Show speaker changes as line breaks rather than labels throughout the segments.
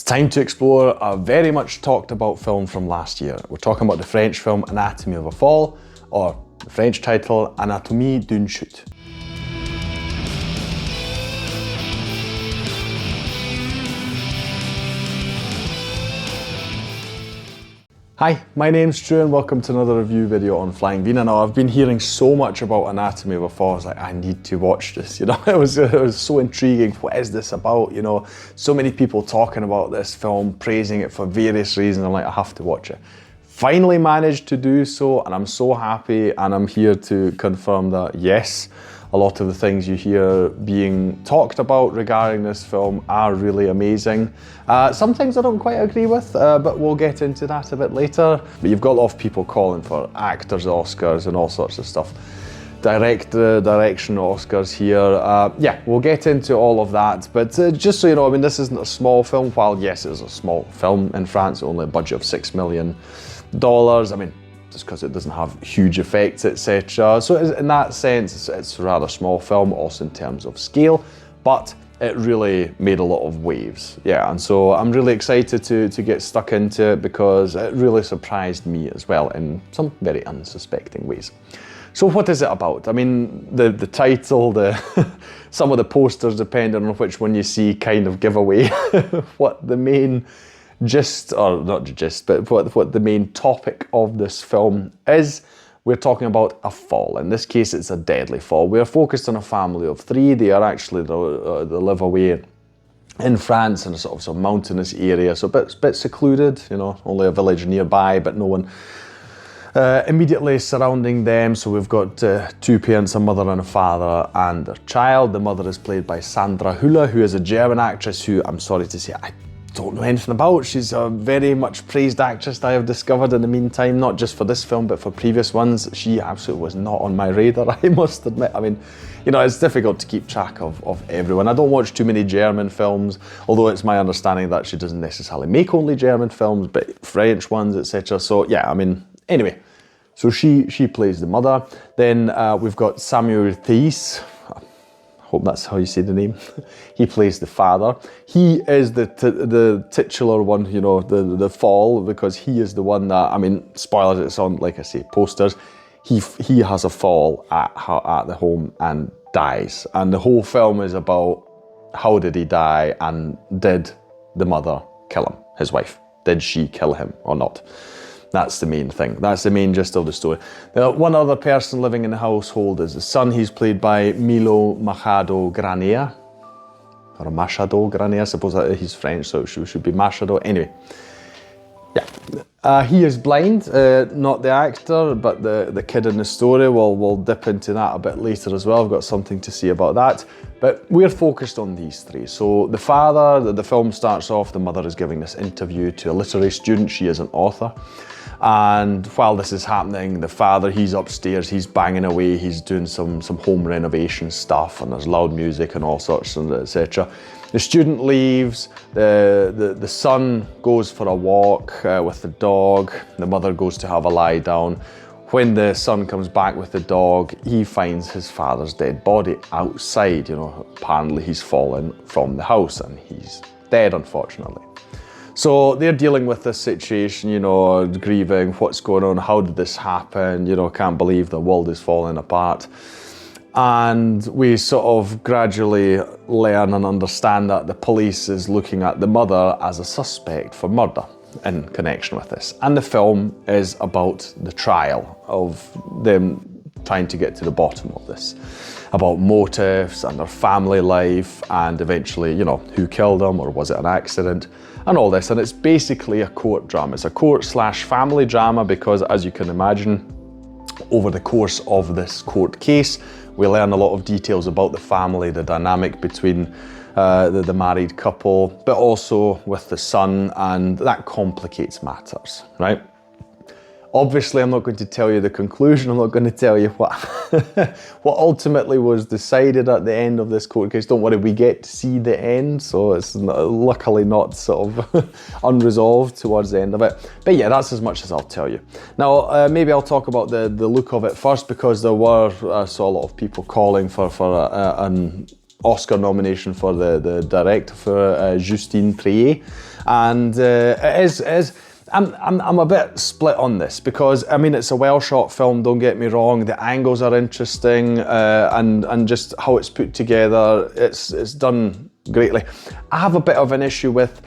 time to explore a very much talked about film from last year. We're talking about the French film Anatomy of a Fall, or the French title Anatomie d'une chute. Hi, my name's Stu and welcome to another review video on Flying Wiener. Now, I've been hearing so much about Anatomy of a Fall. I was like, I need to watch this, you know. It was so intriguing. What is this about, you know? So many people talking about this film, praising it for various reasons. I'm like, I have to watch it. Finally managed to do so, and I'm so happy, and I'm here to confirm that yes, a lot of the things you hear being talked about regarding this film are really amazing. Some things I don't quite agree with, but we'll get into that a bit later. But you've got a lot of people calling for actors Oscars and all sorts of stuff. Direction Oscars here. Yeah, we'll get into all of that. But just so you know, I mean, this isn't a small film. While yes, it is a small film in France, only a budget of $6 million. I mean, just because it doesn't have huge effects, etc. So in that sense, it's a rather small film, also in terms of scale, but it really made a lot of waves. Yeah, and so I'm really excited to get stuck into it because it really surprised me as well in some very unsuspecting ways. So what is it about? I mean, the title, some of the posters, depending on which one you see, kind of give away what the main gist, or not gist, but what the main topic of this film is. We're talking about a fall. In this case, it's a deadly fall. We're focused on a family of three. They are actually, they live away in France in a sort of some mountainous area, so a bit secluded, you know, only a village nearby, but no one immediately surrounding them. So we've got two parents, a mother and a father, and their child. The mother is played by Sandra Hüller, who is a German actress who, I'm sorry to say, I don't know anything about. She's a very much praised actress that I have discovered in the meantime, not just for this film, but for previous ones. She absolutely was not on my radar, I must admit. I mean, you know, it's difficult to keep track of everyone. I don't watch too many German films, although it's my understanding that she doesn't necessarily make only German films, but French ones, etc. So yeah, I mean, anyway, so she plays the mother. Then we've got Samuel Thies. Hope that's how you say the name. He plays the father. He is the titular one, you know, the fall, because he is the one that, I mean, spoilers, it's on, like I say, posters. He has a fall at the home and dies. And the whole film is about how did he die and did the mother kill him, his wife? Did she kill him or not? That's the main thing. That's the main gist of the story. Now, one other person living in the household is the son. He's played by Machado-Graner, or Machado-Graner. I suppose that he's French, so it should be Machado. Anyway, yeah. He is blind, not the actor, but the kid in the story. We'll dip into that a bit later as well. I've got something to say about that. But we're focused on these three. So the father, the film starts off, the mother is giving this interview to a literary student. She is an author. And while this is happening, the father, he's upstairs, he's banging away, he's doing some home renovation stuff, and there's loud music and all sorts, and etc. The student leaves, the son goes for a walk with the dog, the mother goes to have a lie down. When the son comes back with the dog, he finds his father's dead body outside. You know, apparently he's fallen from the house and he's dead, unfortunately. So they're dealing with this situation, you know, grieving, what's going on, how did this happen, you know, can't believe the world is falling apart. And we sort of gradually learn and understand that the police is looking at the mother as a suspect for murder in connection with this. And the film is about the trial of them trying to get to the bottom of this, about motives and their family life, and eventually, you know, who killed them, or was it an accident, and all this. And it's basically a court drama. It's a court/family drama because, as you can imagine, over the course of this court case, we learn a lot of details about the family, the dynamic between the married couple, but also with the son, and that complicates matters, right? Obviously, I'm not going to tell you the conclusion. I'm not going to tell you what ultimately was decided at the end of this court case. Don't worry, we get to see the end, so it's luckily not sort of unresolved towards the end of it. But yeah, that's as much as I'll tell you. Now, maybe I'll talk about the look of it first, because there were, I saw a lot of people calling for an Oscar nomination for the director, for Justine Triet. And I'm a bit split on this because, I mean, it's a well-shot film, don't get me wrong, the angles are interesting, and just how it's put together, it's done greatly. I have a bit of an issue with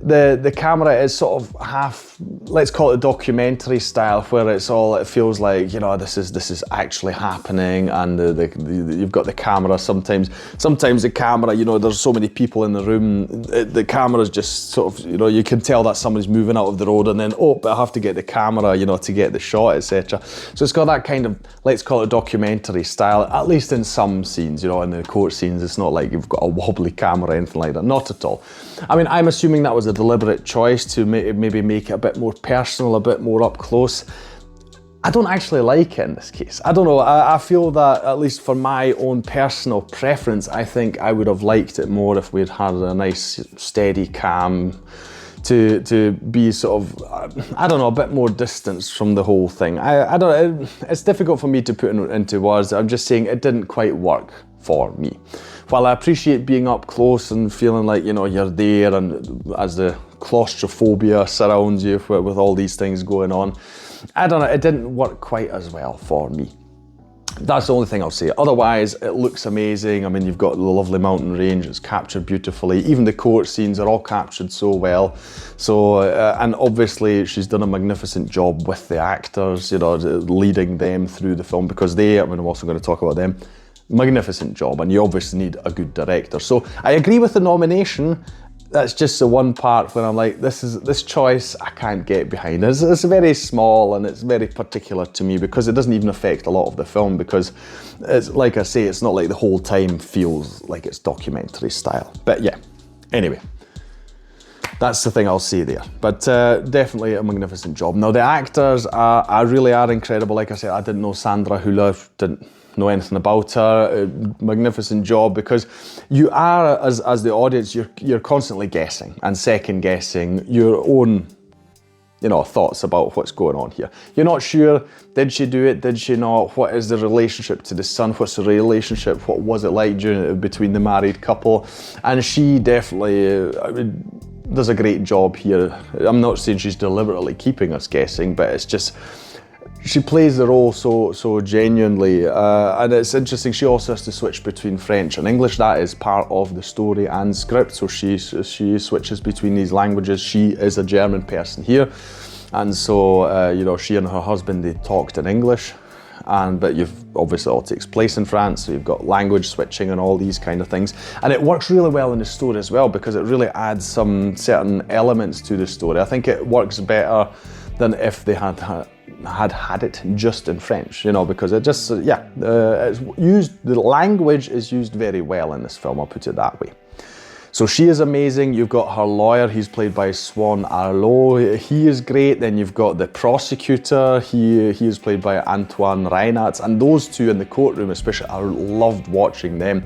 the camera is sort of half, let's call it a documentary style, where it feels like, you know, this is actually happening, and you've got the camera, sometimes the camera, you know, there's so many people in the room, the camera's just sort of, you know, you can tell that somebody's moving out of the road, and then, oh, but I have to get the camera, you know, to get the shot, etc. So it's got that kind of, let's call it a documentary style, at least in some scenes, you know, in the court scenes, it's not like you've got a wobbly camera or anything like that, not at all. I mean, I'm assuming that was a deliberate choice to maybe make it a bit more personal, a bit more up close. I don't actually like it in this case. I don't know, I feel that, at least for my own personal preference, I think I would have liked it more if we'd had a nice steady cam to be sort of, I don't know, a bit more distance from the whole thing. I don't know, it's difficult for me to put into words. I'm just saying it didn't quite work for me. While I appreciate being up close and feeling like, you know, you're there, and as the claustrophobia surrounds you with all these things going on, I don't know, it didn't work quite as well for me. That's the only thing I'll say. Otherwise, it looks amazing. I mean, you've got the lovely mountain range, it's captured beautifully. Even the court scenes are all captured so well. So, and obviously she's done a magnificent job with the actors, you know, leading them through the film, because I mean, I'm also going to talk about them. Magnificent job, and you obviously need a good director. So I agree with the nomination. That's just the one part where I'm like, this choice I can't get behind. It's very small, and it's very particular to me because it doesn't even affect a lot of the film, because it's like I say, it's not like the whole time feels like it's documentary style. But yeah, anyway, that's the thing I'll say there. But definitely a magnificent job. Now the actors are really incredible. Like I said, I didn't know Sandra Hüller, didn't know anything about her. Magnificent job, because you are, as the audience, you're constantly guessing and second guessing your own, you know, thoughts about what's going on here. You're not sure, did she do it, did she not, what is the relationship to the son, what's the relationship, what was it like between the married couple, and she definitely does a great job here. I'm not saying she's deliberately keeping us guessing, but it's just, she plays the role so genuinely, and it's interesting, she also has to switch between French and English. That is part of the story and script, so she switches between these languages. She is a German person here, and so you know, she and her husband, they talked in English, but you've obviously all takes place in France, so you've got language switching and all these kind of things, and it works really well in the story as well, because it really adds some certain elements to the story. I think it works better than if they had it just in French, you know, because it just, it's used, the language is used very well in this film, I'll put it that way. So she is amazing. You've got her lawyer, he's played by Swan Arlo, he is great. Then you've got the prosecutor, he is played by Antoine Reinhardt, and those two in the courtroom especially, I loved watching them.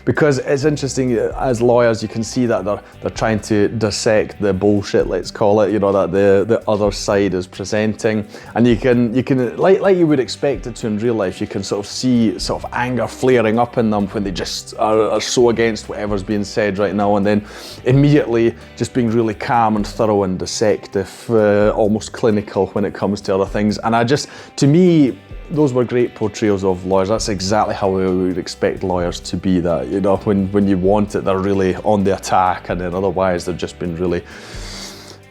Because it's interesting, as lawyers, you can see that they're trying to dissect the bullshit, let's call it, you know, that the other side is presenting, and you can like you would expect it to in real life, you can sort of see sort of anger flaring up in them when they just are so against whatever's being said right now, and then immediately just being really calm and thorough and dissective, almost clinical when it comes to other things. And to me, those were great portrayals of lawyers. That's exactly how we would expect lawyers to be, that, you know, when you want it, they're really on the attack, and then otherwise they've just been really,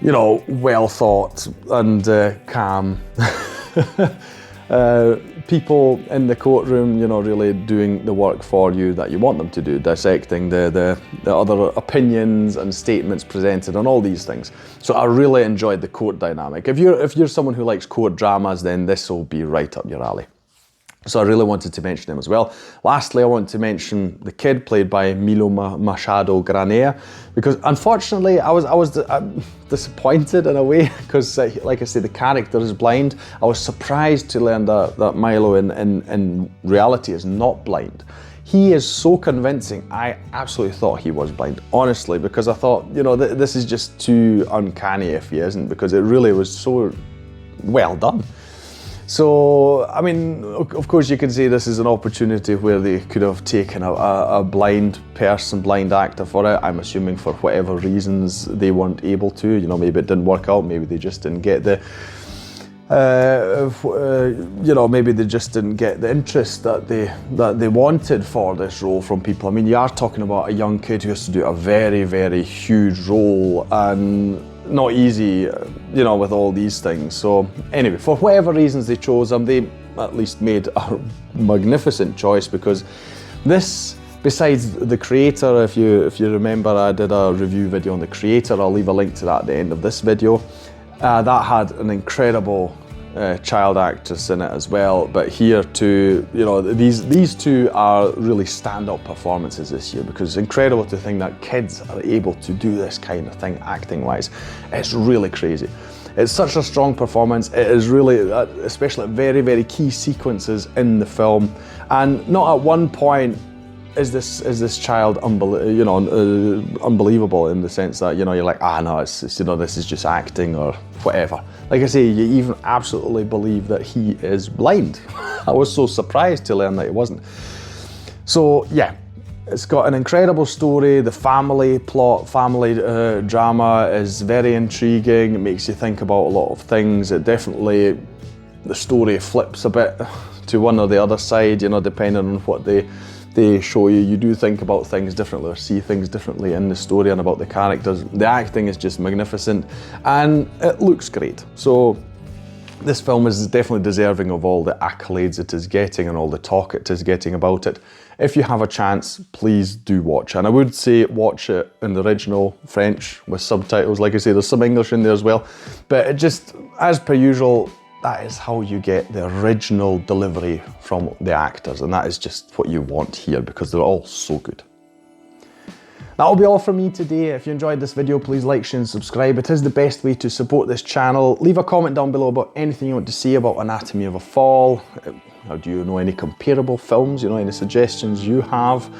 you know, well thought and calm. People in the courtroom, you know, really doing the work for you that you want them to do, dissecting the other opinions and statements presented and all these things. So I really enjoyed the court dynamic. If you're someone who likes court dramas, then this will be right up your alley. So I really wanted to mention him as well. Lastly, I want to mention the kid played by Milo Machado-Graner, because unfortunately I was disappointed in a way, because like I say, the character is blind. I was surprised to learn that Milo in reality is not blind. He is so convincing. I absolutely thought he was blind, honestly, because I thought, you know, this is just too uncanny if he isn't, because it really was so well done. So, I mean, of course you could say this is an opportunity where they could have taken a blind person, blind actor for it. I'm assuming for whatever reasons they weren't able to, you know, maybe it didn't work out, maybe they just didn't get the, you know, maybe they just didn't get the interest that they wanted for this role from people. I mean, you are talking about a young kid who has to do a very, very huge role, and not easy, you know, with all these things. So anyway, for whatever reasons they chose him, they at least made a magnificent choice, because this, besides the creator, if you remember, I did a review video on the creator. I'll leave a link to that at the end of this video. That had an incredible child actress in it as well, but here too, you know, these two are really stand-up performances this year, because it's incredible to think that kids are able to do this kind of thing acting-wise. It's really crazy. It's such a strong performance. It is really, especially at very, very key sequences in the film, and not at one point is this child unbelievable in the sense that, you know, you're like, no, it's you know, this is just acting or whatever. Like I say, you even absolutely believe that he is blind. I was so surprised to learn that he wasn't. So yeah, it's got an incredible story. The family plot, family drama is very intriguing. It makes you think about a lot of things. It definitely, the story flips a bit to one or the other side, you know, depending on what they show you. You do think about things differently or see things differently in the story and about the characters. The acting is just magnificent and it looks great. So this film is definitely deserving of all the accolades it is getting and all the talk it is getting about it. If you have a chance, please do watch. And I would say watch it in the original French with subtitles. Like I say, there's some English in there as well. But it just, as per usual, that is how you get the original delivery from the actors, and that is just what you want here, because they're all so good. That'll be all from me today. If you enjoyed this video, please like, share and subscribe. It is the best way to support this channel. Leave a comment down below about anything you want to see about Anatomy of a Fall. How do you know any comparable films? You know, any suggestions you have?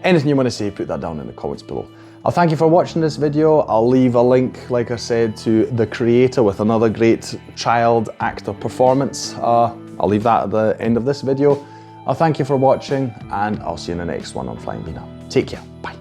Anything you want to say, put that down in the comments below. I'll thank you for watching this video. I'll leave a link, like I said, to the creator with another great child actor performance. I'll leave that at the end of this video. I'll thank you for watching, and I'll see you in the next one on Flying Wiener. Take care, bye.